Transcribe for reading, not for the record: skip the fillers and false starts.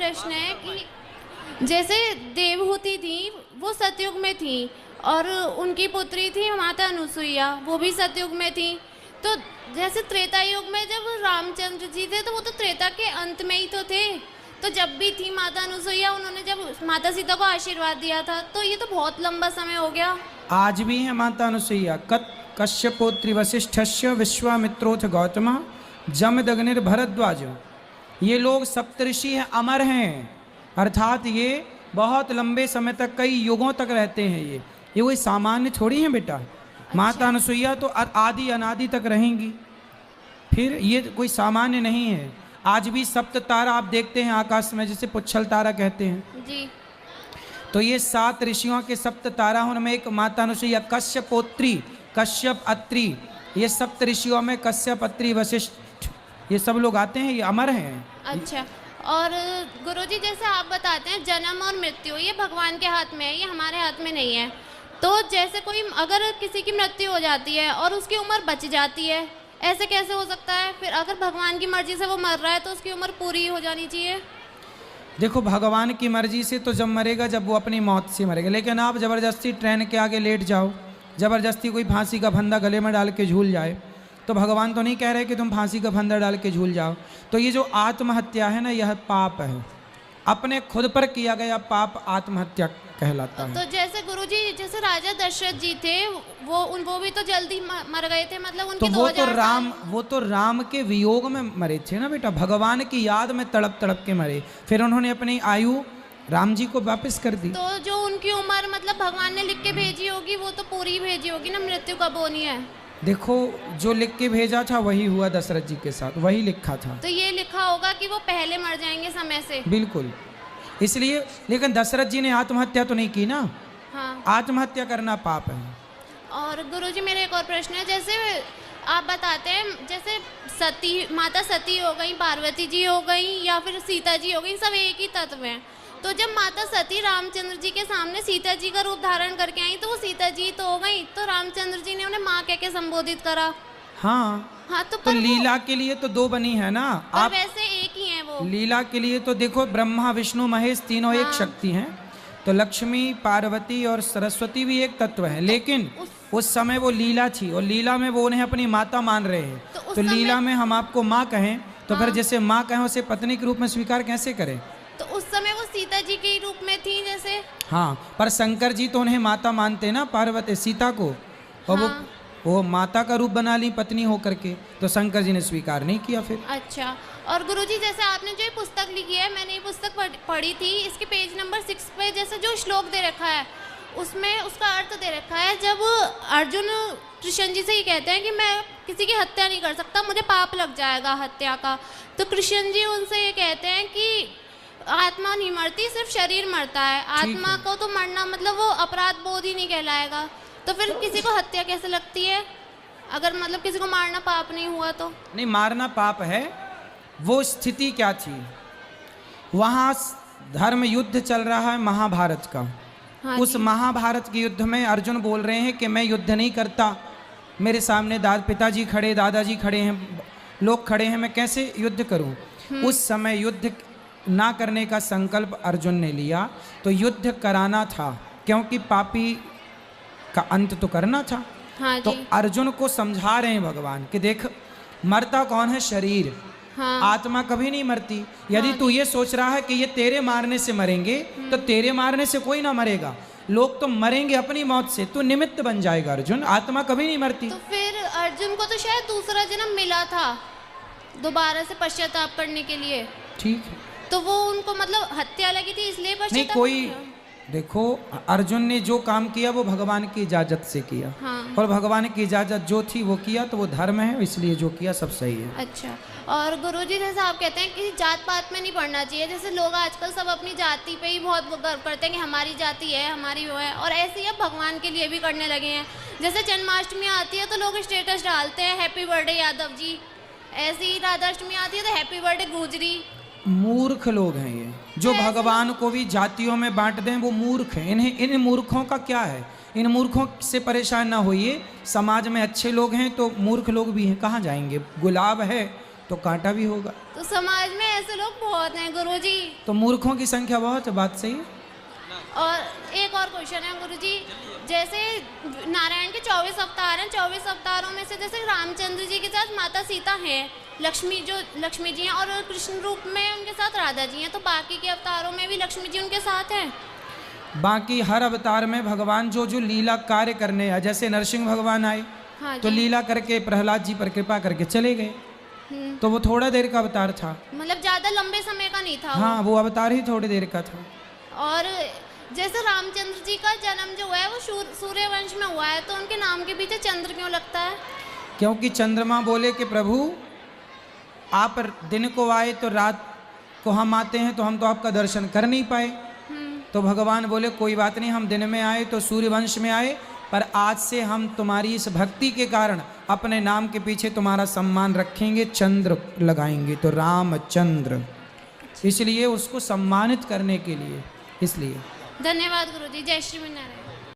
प्रश्न है कि जैसे देवहूति थी वो सतयुग में थी और उनकी पुत्री थी माता अनुसुईया, वो भी सतयुग में थी। तो जैसे त्रेता युग में जब रामचंद्र जी थे तो वो तो त्रेता के अंत में ही तो थे। तो जब भी थी माता अनुसुईया, उन्होंने जब माता सीता को आशीर्वाद दिया था, तो ये तो बहुत लंबा समय हो गया। आज भी है माता अनुसुईया। कश्यपोत्री वशिष्ठस्य विश्वामित्रोथ गौतम जमदग्निर भरद्वाज। ये लोग सप्तऋषि हैं, अमर हैं, अर्थात ये बहुत लंबे समय तक, कई युगों तक रहते हैं। ये कोई सामान्य थोड़ी हैं बेटा। माता अनुसुईया तो आदि अनादि तक रहेंगी, फिर ये कोई सामान्य नहीं है। आज भी सप्त तारा आप देखते हैं आकाश में, जिसे पुच्छल तारा कहते हैं जी। तो ये 7 ऋषियों के सप्त तारा, उनमें एक माता अनुसुईया। कश्यपोत्री, कश्यप, अत्रि, ये सप्त ऋषियों में कश्यप, अत्रि, वशिष्ठ, ये सब लोग आते हैं, ये अमर हैं। अच्छा, और गुरुजी जैसे आप बताते हैं जन्म और मृत्यु ये भगवान के हाथ में है, ये हमारे हाथ में नहीं है। तो जैसे कोई अगर किसी की मृत्यु हो जाती है और उसकी उम्र बच जाती है, ऐसे कैसे हो सकता है? फिर अगर भगवान की मर्जी से वो मर रहा है तो उसकी उम्र पूरी हो जानी चाहिए। देखो, भगवान की मर्जी से तो जब मरेगा, जब वो अपनी मौत से मरेगा। लेकिन आप ज़बरदस्ती ट्रेन के आगे लेट जाओ, ज़बरदस्ती कोई फांसी का फंदा गले में डाल के झूल जाए, तो भगवान तो नहीं कह रहे कि तुम फांसी का फंदा डाल के झूल जाओ। तो ये जो आत्महत्या है ना, यह पाप है, अपने खुद पर किया गया पाप आत्महत्या कहलाता है। तो जैसे गुरुजी, जैसे राजा दशरथ जी थे, वो भी तो जल्दी मर गए थे, मतलब उनकी तो वो तो राम के वियोग में मरे थे ना बेटा, भगवान की याद में तड़प तड़प के मरे, फिर उन्होंने अपनी आयु राम जी को वापस कर दी। तो जो उनकी उम्र मतलब भगवान ने लिख के भेजी होगी, वो तो पूरी भेजी होगी ना, मृत्यु कब होनी है। देखो, जो लिख के भेजा था वही हुआ दशरथ जी के साथ, वही लिखा था। तो ये लिखा होगा कि वो पहले मर जाएंगे समय से। बिल्कुल, इसलिए। लेकिन दशरथ जी ने आत्महत्या तो नहीं की ना। हाँ। आत्महत्या करना पाप है। और गुरुजी मेरा एक और प्रश्न है, जैसे आप बताते हैं जैसे सती माता सती हो गई, पार्वती जी हो गई या फिर सीता जी हो गई, सब एक ही तत्व हैं। तो जब माता सती रामचंद्र जी के सामने सीता जी का रूप धारण करके आई, तो वो सीता जी तो हो गई, तो रामचंद्र जी ने उन्हें माँ कह के संबोधित करा। हाँ, हाँ, तो लीला के लिए तो 2 बनी है ना। आप वैसे एक ही हैं वो। लीला के लिए तो देखो, ब्रह्मा विष्णु महेश तीनों एक शक्ति हैं, तो लक्ष्मी पार्वती और सरस्वती भी एक तत्व है। लेकिन उस समय वो लीला थी, और लीला में वो उन्हें अपनी माता मान रहे हैं। तो लीला में हम आपको माँ कहें तो फिर जैसे माँ कहें उसे पत्नी के रूप में स्वीकार कैसे करें? तो उस समय वो सीता जी के रूप में थी जैसे। हाँ, पर शंकर जी तो उन्हें माता मानते ना, पार्वती सीता को, और वो माता का रूप बना ली पत्नी होकर के, तो शंकर जी ने स्वीकार नहीं किया फिर। अच्छा, और गुरुजी जैसे आपने जो ये पुस्तक लिखी है, मैंने ये पुस्तक पढ़ी थी, इसके पेज नंबर 6 पे जैसे जो श्लोक दे रखा है उसमें उसका अर्थ दे रखा है। जब अर्जुन कृष्ण जी से ये कहते हैं कि मैं किसी की हत्या नहीं कर सकता, मुझे पाप लग जाएगा हत्या का, तो कृष्ण जी उनसे ये कहते हैं कि आत्मा नहीं मरती, सिर्फ शरीर मरता है। आत्मा को तो मरना मतलब वो अपराध बोध ही नहीं कहलाएगा। तो फिर किसी को हत्या कैसे लगती है, अगर मतलब किसी को मारना पाप नहीं हुआ तो? नहीं, मारना पाप है। वो स्थिति क्या थी, वहाँ धर्म युद्ध चल रहा है महाभारत का। हाँ, उस महाभारत के युद्ध में अर्जुन बोल रहे हैं कि मैं युद्ध नहीं करता, मेरे सामने पिताजी खड़े, दादाजी खड़े हैं, लोग खड़े हैं, मैं कैसे युद्ध करूं? उस समय युद्ध ना करने का संकल्प अर्जुन ने लिया, तो युद्ध कराना था, क्योंकि पापी का अंत तो करना था। हाँ, तो अर्जुन को समझा रहे हैं भगवान कि देख, मरता कौन है? शरीर। हाँ। आत्मा कभी नहीं मरती। यदि तू ये सोच रहा है कि ये तेरे मारने से मरेंगे, तो तेरे मारने से कोई ना मरेगा, लोग तो मरेंगे अपनी मौत से, तू निमित्त बन जाएगा अर्जुन, आत्मा कभी नहीं मरती। तो फिर अर्जुन को तो शायद दूसरा जन्म मिला था दोबारा से पश्चाताप करने के लिए। ठीक है, तो वो उनको मतलब हत्या लगी थी इसलिए नहीं, पश्चाताप कोई देखो, अर्जुन ने जो काम किया वो भगवान की इजाजत से किया। हाँ। और भगवान की इजाजत जो थी वो किया, तो वो धर्म है, इसलिए जो किया सब सही है। अच्छा, और गुरुजी जैसे आप कहते हैं कि जात पात में नहीं पढ़ना चाहिए, जैसे लोग आजकल सब अपनी जाति पे ही बहुत गर्व करते हैं कि हमारी जाति है, हमारी वो है, और ऐसे ही अब भगवान के लिए भी करने लगे हैं। जैसे जन्माष्टमी आती है तो लोग स्टेटस डालते हैं हैप्पी बर्थडे यादव जी, ऐसे ही राधाष्टमी आती है तो हैप्पी बर्थडे गुजरी। मूर्ख लोग हैं ये, जो भगवान को भी जातियों में बांट दें, वो मूर्ख हैं। इन मूर्खों का क्या है? इन मूर्खों से परेशान ना होइए। समाज में अच्छे लोग हैं तो मूर्ख लोग भी हैं, कहाँ जाएंगे? गुलाब है तो कांटा भी होगा। तो समाज में ऐसे लोग बहुत हैं गुरुजी। तो मूर्खों की संख्या बहुत है, बात सही है। और एक और क्वेश्चन है गुरुजी, जैसे नारायण के 24 अवतार हैं, 24 अवतारों में से जैसे रामचंद्र जी के साथ माता सीता हैं, लक्ष्मी जी हैं, और कृष्ण रूप में उनके साथ राधा जी हैं, तो बाकी के अवतारों में भी लक्ष्मी जी उनके साथ हैं? बाकी हर अवतार में भगवान जो जो लीला कार्य करने आए, जैसे नरसिंह भगवान आए हाँ तो जी। लीला करके प्रहलाद जी पर कृपा करके चले गए, तो वो थोड़ा देर का अवतार था। मतलब ज्यादा लंबे समय का नहीं था वो। हाँ, वो अवतार ही थोड़ी देर का था। और जैसे रामचंद्र जी का जन्म जो हुआ है वो सूर्यवंश में हुआ है, तो उनके नाम के पीछे चंद्र क्यों लगता है? क्योंकि चंद्रमा बोले कि प्रभु आप दिन को आए तो रात को हम आते हैं, तो हम तो आपका दर्शन कर नहीं पाए। तो भगवान बोले कोई बात नहीं, हम दिन में आए तो सूर्यवंश में आए, पर आज से हम तुम्हारी इस भक्ति के कारण अपने नाम के पीछे तुम्हारा सम्मान रखेंगे, चंद्र लगाएंगे, तो रामचंद्र, इसलिए उसको सम्मानित करने के लिए। इसलिए धन्यवाद गुरुजी। जय श्री नारायण।